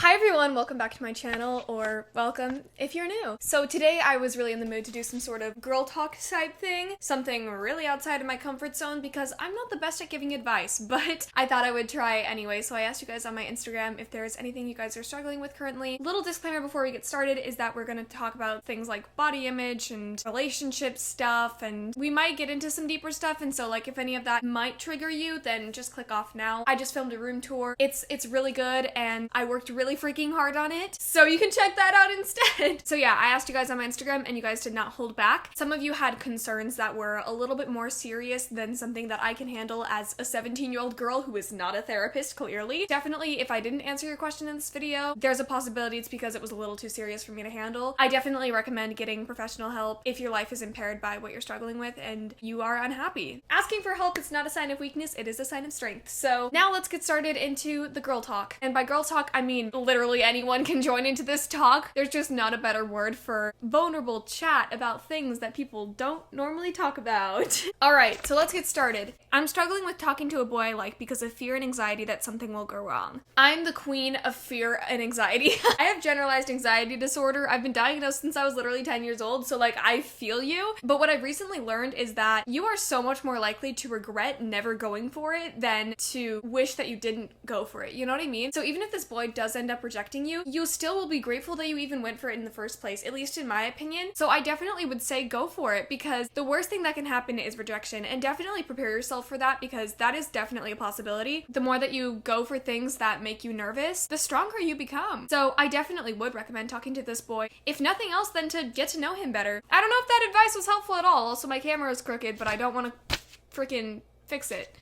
Hi everyone, welcome back to my channel, or welcome if you're new. So today I was really in the mood to do some sort of girl talk type thing, something really outside of my comfort zone because I'm not the best at giving advice, but I thought I would try anyway. So I asked you guys on my Instagram if there's anything you guys are struggling with currently. Little disclaimer before we get started is that we're going to talk about things like body image and relationship stuff, and we might get into some deeper stuff, and so like if any of that might trigger you, then just click off now. I just filmed a room tour. It's really good and I worked really freaking hard on it, so you can check that out instead. So yeah, I asked you guys on my Instagram and you guys did not hold back. Some of you had concerns that were a little bit more serious than something that I can handle as a 17-year-old girl who is not a therapist, clearly. Definitely, if I didn't answer your question in this video, there's a possibility it's because it was a little too serious for me to handle. I definitely recommend getting professional help if your life is impaired by what you're struggling with and you are unhappy. Asking for help is not a sign of weakness, it is a sign of strength. So now let's get started into the girl talk. And by girl talk, I mean literally anyone can join into this talk. There's just not a better word for vulnerable chat about things that people don't normally talk about. Alright, so let's get started. I'm struggling with talking to a boy I like because of fear and anxiety that something will go wrong. I'm the queen of fear and anxiety. I have generalized anxiety disorder. I've been diagnosed since I was literally 10 years old, so like I feel you. But what I've recently learned is that you are so much more likely to regret never going for it than to wish that you didn't go for it. You know what I mean? So even if this boy does end up rejecting you, you still will be grateful that you even went for it in the first place, at least in my opinion. So I definitely would say go for it, because the worst thing that can happen is rejection, and definitely prepare yourself for that, because that is definitely a possibility. The more that you go for things that make you nervous, the stronger you become. So I definitely would recommend talking to this boy, if nothing else than to get to know him better. I don't know if that advice was helpful at all. Also, my camera is crooked, but I don't want to freaking fix it.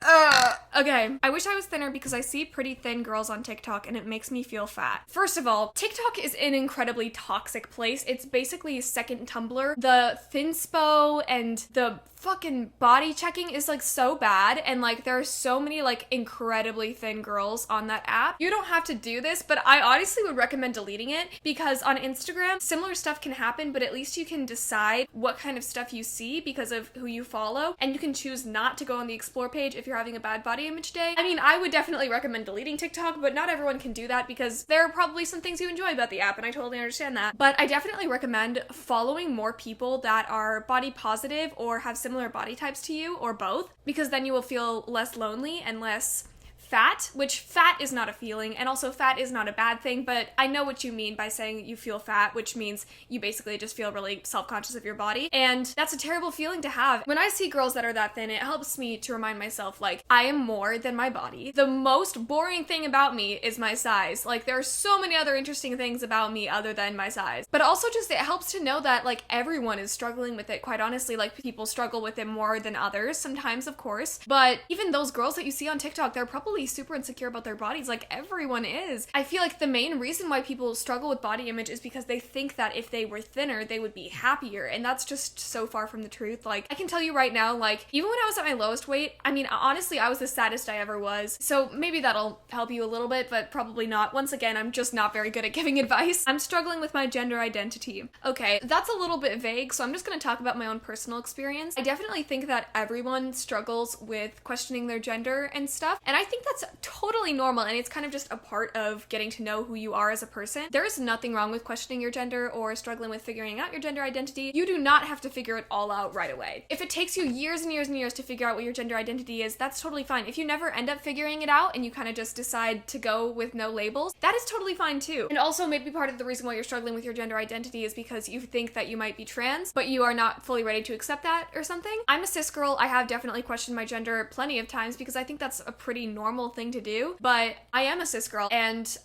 Okay. I wish I was thinner because I see pretty thin girls on TikTok and it makes me feel fat. First of all, TikTok is an incredibly toxic place. It's basically second Tumblr. The thinspo and the fucking body checking is like so bad, and like there are so many like incredibly thin girls on that app. You don't have to do this, but I honestly would recommend deleting it, because on Instagram similar stuff can happen, but at least you can decide what kind of stuff you see because of who you follow, and you can choose not to go on the explore page if you're having a bad body image day. I mean, I would definitely recommend deleting TikTok, but not everyone can do that because there are probably some things you enjoy about the app, and I totally understand that. But I definitely recommend following more people that are body positive or have similar body types to you, or both, because then you will feel less lonely and less fat, which fat is not a feeling, and also fat is not a bad thing, but I know what you mean by saying you feel fat, which means you basically just feel really self-conscious of your body, and that's a terrible feeling to have. When I see girls that are that thin, it helps me to remind myself, like, I am more than my body. The most boring thing about me is my size. Like, there are so many other interesting things about me other than my size. But also just it helps to know that, like, everyone is struggling with it, quite honestly. Like, people struggle with it more than others, sometimes, of course, but even those girls that you see on TikTok, they're probably super insecure about their bodies. Like, everyone is. I feel like the main reason why people struggle with body image is because they think that if they were thinner they would be happier, and that's just so far from the truth. Like, I can tell you right now, like, even when I was at my lowest weight, I mean, honestly, I was the saddest I ever was, so maybe that'll help you a little bit, but probably not. Once again, I'm just not very good at giving advice. I'm struggling with my gender identity. Okay, that's a little bit vague, so I'm just gonna talk about my own personal experience. I definitely think that everyone struggles with questioning their gender and stuff, and I think that's totally normal, and it's kind of just a part of getting to know who you are as a person. There is nothing wrong with questioning your gender or struggling with figuring out your gender identity. You do not have to figure it all out right away. If it takes you years and years and years to figure out what your gender identity is, that's totally fine. If you never end up figuring it out and you kind of just decide to go with no labels, that is totally fine too. And also, maybe part of the reason why you're struggling with your gender identity is because you think that you might be trans, but you are not fully ready to accept that or something. I'm a cis girl. I have definitely questioned my gender plenty of times because I think that's a pretty normal thing to do, but I am a cis girl, and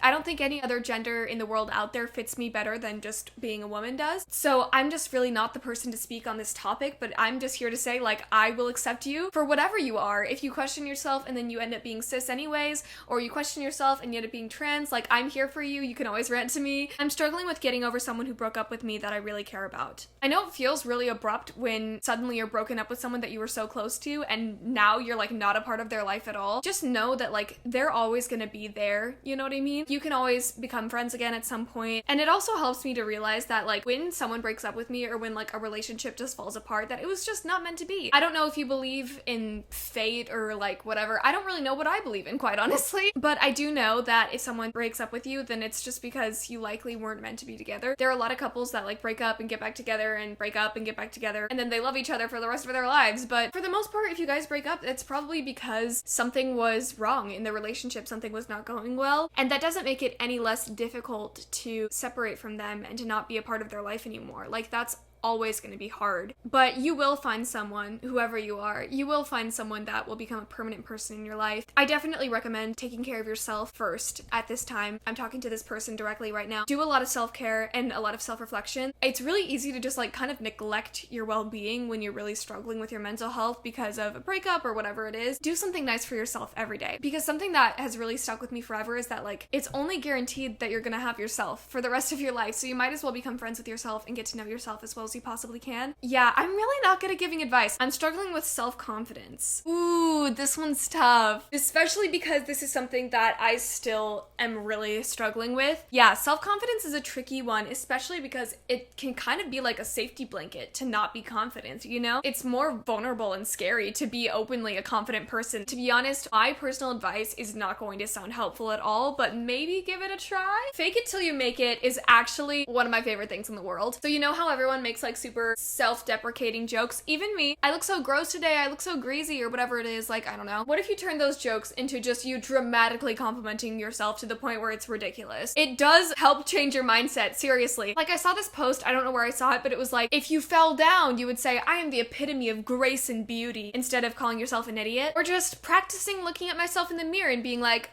I don't think any other gender in the world out there fits me better than just being a woman does. So I'm just really not the person to speak on this topic, but I'm just here to say, like, I will accept you for whatever you are. If you question yourself and then you end up being cis anyways, or you question yourself and you end up being trans, like, I'm here for you. You can always rant to me. I'm struggling with getting over someone who broke up with me that I really care about. I know it feels really abrupt when suddenly you're broken up with someone that you were so close to and now you're like not a part of their life at all. Just know that, like, they're always gonna be there, you know what I mean? you can always become friends again at some point. And it also helps me to realize that like when someone breaks up with me or when like a relationship just falls apart, that it was just not meant to be. I don't know if you believe in fate or like whatever. I don't really know what I believe in, quite honestly, but I do know that if someone breaks up with you, then it's just because you likely weren't meant to be together. There are a lot of couples that like break up and get back together and break up and get back together, and then they love each other for the rest of their lives. But for the most part, if you guys break up, it's probably because something was wrong in the relationship, something was not going well, and that doesn't make it any less difficult to separate from them and to not be a part of their life anymore. Like, that's always going to be hard, but you will find someone, whoever you are, you will find someone that will become a permanent person in your life. I definitely recommend taking care of yourself first at this time. I'm talking to this person directly right now. Do a lot of self-care and a lot of self-reflection. It's really easy to just like kind of neglect your well-being when you're really struggling with your mental health because of a breakup or whatever it is. Do something nice for yourself every day, because something that has really stuck with me forever is that like it's only guaranteed that you're gonna have yourself for the rest of your life, so you might as well become friends with yourself and get to know yourself as well as you possibly can. Yeah, I'm really not good at giving advice. I'm struggling with self-confidence. Ooh, this one's tough. Especially because this is something that I still am really struggling with. Yeah, self-confidence is a tricky one, especially because it can kind of be like a safety blanket to not be confident, you know? It's more vulnerable and scary to be openly a confident person. To be honest, my personal advice is not going to sound helpful at all, but maybe give it a try. Fake it till you make it is actually one of my favorite things in the world. So you know how everyone makes like super self-deprecating jokes? Even me. I look so gross today, I look so greasy, or whatever it is, like, I don't know. What if you turn those jokes into just you dramatically complimenting yourself to the point where it's ridiculous? It does help change your mindset, seriously. Like, I saw this post, I don't know where I saw it, but it was like, if you fell down, you would say, I am the epitome of grace and beauty, instead of calling yourself an idiot. Or just practicing looking at myself in the mirror and being like,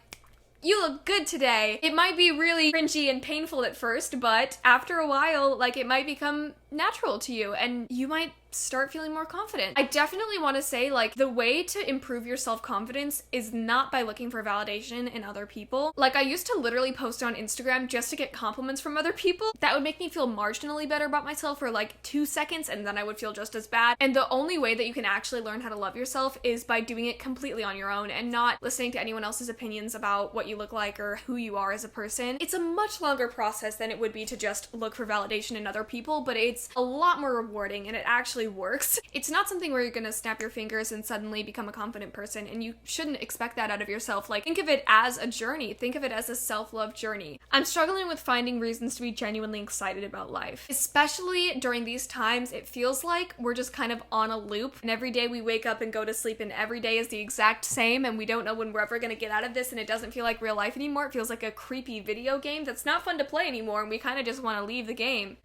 you look good today. It might be really cringy and painful at first, but after a while, like, it might become natural to you and you might start feeling more confident. I definitely want to say, like, the way to improve your self-confidence is not by looking for validation in other people. Like, I used to literally post on Instagram just to get compliments from other people. That would make me feel marginally better about myself for like 2 seconds, and then I would feel just as bad. And the only way that you can actually learn how to love yourself is by doing it completely on your own and not listening to anyone else's opinions about what you look like or who you are as a person. It's a much longer process than it would be to just look for validation in other people, but it's a lot more rewarding and it actually works. It's not something where you're gonna snap your fingers and suddenly become a confident person, and you shouldn't expect that out of yourself. Like, think of it as a journey. Think of it as a self-love journey. I'm struggling with finding reasons to be genuinely excited about life. Especially during these times, it feels like we're just kind of on a loop, and every day we wake up and go to sleep and every day is the exact same, and we don't know when we're ever gonna get out of this, and it doesn't feel like real life anymore. It feels like a creepy video game that's not fun to play anymore, and we kind of just want to leave the game.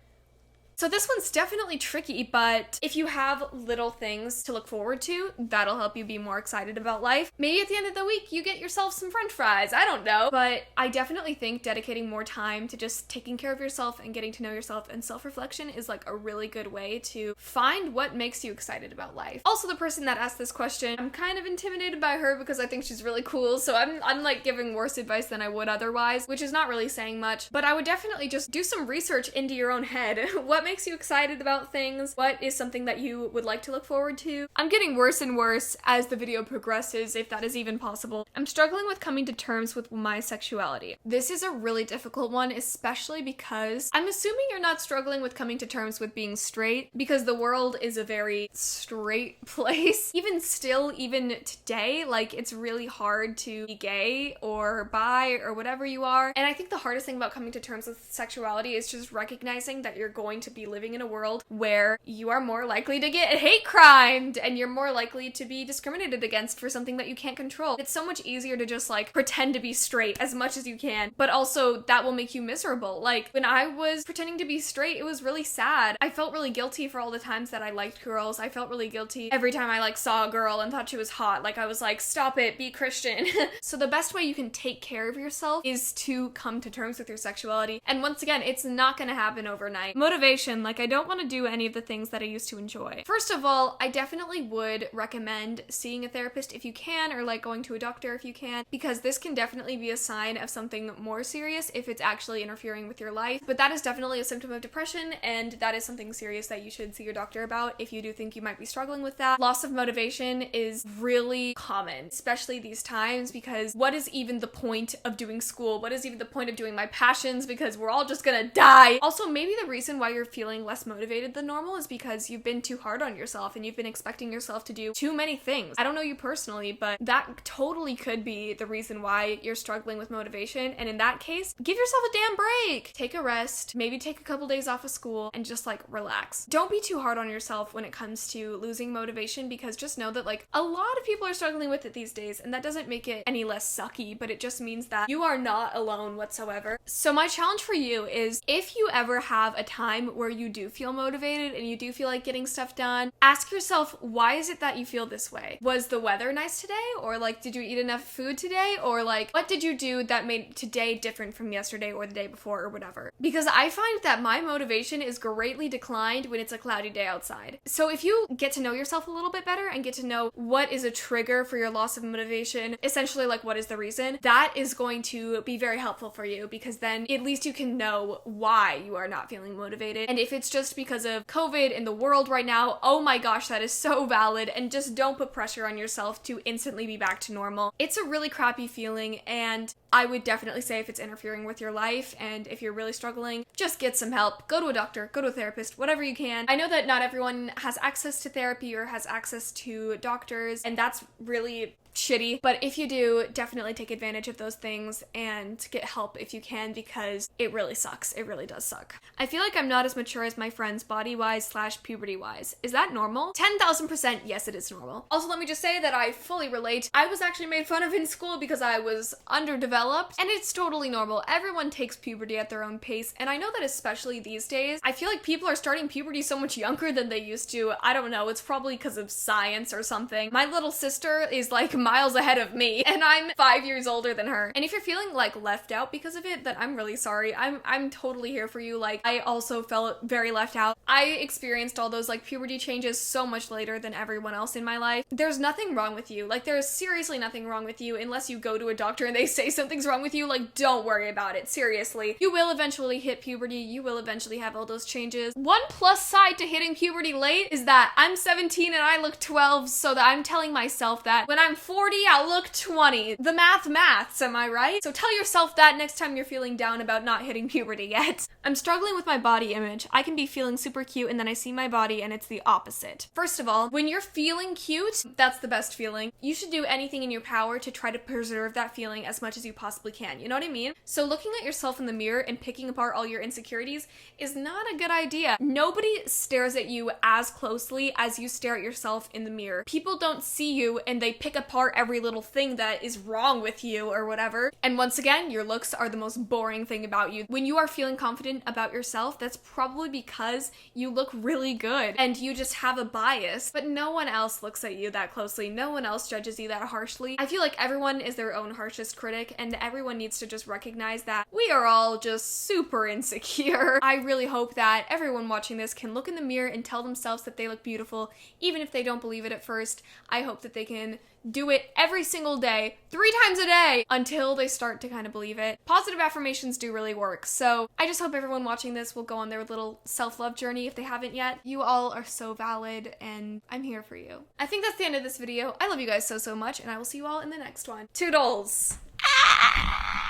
So this one's definitely tricky, but if you have little things to look forward to, that'll help you be more excited about life. Maybe at the end of the week, you get yourself some french fries, I don't know. But I definitely think dedicating more time to just taking care of yourself and getting to know yourself and self-reflection is like a really good way to find what makes you excited about life. Also, the person that asked this question, I'm kind of intimidated by her because I think she's really cool, so I'm like giving worse advice than I would otherwise, which is not really saying much, but I would definitely just do some research into your own head. What makes you excited about things? What is something that you would like to look forward to? I'm getting worse and worse as the video progresses, if that is even possible. I'm struggling with coming to terms with my sexuality. This is a really difficult one, especially because I'm assuming you're not struggling with coming to terms with being straight, because the world is a very straight place. Even still, even today, like, it's really hard to be gay or bi or whatever you are. And I think the hardest thing about coming to terms with sexuality is just recognizing that you're going to be living in a world where you are more likely to get hate crimed and you're more likely to be discriminated against for something that you can't control. It's so much easier to just like pretend to be straight as much as you can, but also that will make you miserable. Like, when I was pretending to be straight, it was really sad. I felt really guilty for all the times that I liked girls. I felt really guilty every time I like saw a girl and thought she was hot. Like, I was like, stop it, be Christian. So the best way you can take care of yourself is to come to terms with your sexuality. And once again, it's not gonna happen overnight. Motivation motivation. Like, I don't want to do any of the things that I used to enjoy. First of all, I definitely would recommend seeing a therapist if you can, or like going to a doctor if you can, because this can definitely be a sign of something more serious if it's actually interfering with your life. But that is definitely a symptom of depression, and that is something serious that you should see your doctor about if you do think you might be struggling with that. Loss of motivation is really common, especially these times, because what is even the point of doing school? What is even the point of doing my passions? Because we're all just gonna die. Also, maybe the reason why you're feeling less motivated than normal is because you've been too hard on yourself and you've been expecting yourself to do too many things. I don't know you personally, but that totally could be the reason why you're struggling with motivation. And in that case, give yourself a damn break. Take a rest, maybe take a couple days off of school and just like relax. Don't be too hard on yourself when it comes to losing motivation, because just know that like a lot of people are struggling with it these days, and that doesn't make it any less sucky, but it just means that you are not alone whatsoever. So my challenge for you is, if you ever have a time where you do feel motivated and you do feel like getting stuff done, ask yourself, why is it that you feel this way? Was the weather nice today? Or like, did you eat enough food today? Or like, what did you do that made today different from yesterday or the day before or whatever? Because I find that my motivation is greatly declined when it's a cloudy day outside. So if you get to know yourself a little bit better and get to know what is a trigger for your loss of motivation, essentially like what is the reason, that is going to be very helpful for you, because then at least you can know why you are not feeling motivated. And if it's just because of COVID in the world right now, oh my gosh, that is so valid, and just don't put pressure on yourself to instantly be back to normal. It's a really crappy feeling, and I would definitely say if it's interfering with your life and if you're really struggling, just get some help. Go to a doctor, go to a therapist, whatever you can. I know that not everyone has access to therapy or has access to doctors, and that's really shitty, but if you do, definitely take advantage of those things and get help if you can, because it really sucks. It really does suck. I feel like I'm not as mature as my friends body-wise / puberty-wise. Is that normal? 10,000% yes, it is normal. Also, let me just say that I fully relate. I was actually made fun of in school because I was underdeveloped, and it's totally normal. Everyone takes puberty at their own pace, and I know that especially these days, I feel like people are starting puberty so much younger than they used to. I don't know, it's probably because of science or something. My little sister is like miles ahead of me, and I'm 5 years older than her. And if you're feeling like left out because of it, then I'm really sorry. I'm totally here for you. Like, I also felt very left out. I experienced all those like puberty changes so much later than everyone else in my life. There's nothing wrong with you. Like, there's seriously nothing wrong with you unless you go to a doctor and they say something's wrong with you. Like, don't worry about it. Seriously. You will eventually hit puberty. You will eventually have all those changes. One plus side to hitting puberty late is that I'm 17 and I look 12, so that I'm telling myself that when I'm 40, I'll look 20. The maths, am I right? So tell yourself that next time you're feeling down about not hitting puberty yet. I'm struggling with my body image. I can be feeling super cute and then I see my body and it's the opposite. First of all, when you're feeling cute, that's the best feeling. You should do anything in your power to try to preserve that feeling as much as you possibly can. You know what I mean? So looking at yourself in the mirror and picking apart all your insecurities is not a good idea. Nobody stares at you as closely as you stare at yourself in the mirror. People don't see you and they pick apart every little thing that is wrong with you or whatever. And once again, your looks are the most boring thing about you. When you are feeling confident about yourself, that's probably because you look really good and you just have a bias, but no one else looks at you that closely. No one else judges you that harshly. I feel like everyone is their own harshest critic, and everyone needs to just recognize that we are all just super insecure. I really hope that everyone watching this can look in the mirror and tell themselves that they look beautiful, even if they don't believe it at first. I hope that they can do it every single day, 3 times a day, until they start to kind of believe it. Positive affirmations do really work, so I just hope everyone watching this will go on their little self-love journey if they haven't yet. You all are so valid, and I'm here for you. I think that's the end of this video. I love you guys so much, and I will see you all in the next one. Toodles! Ah!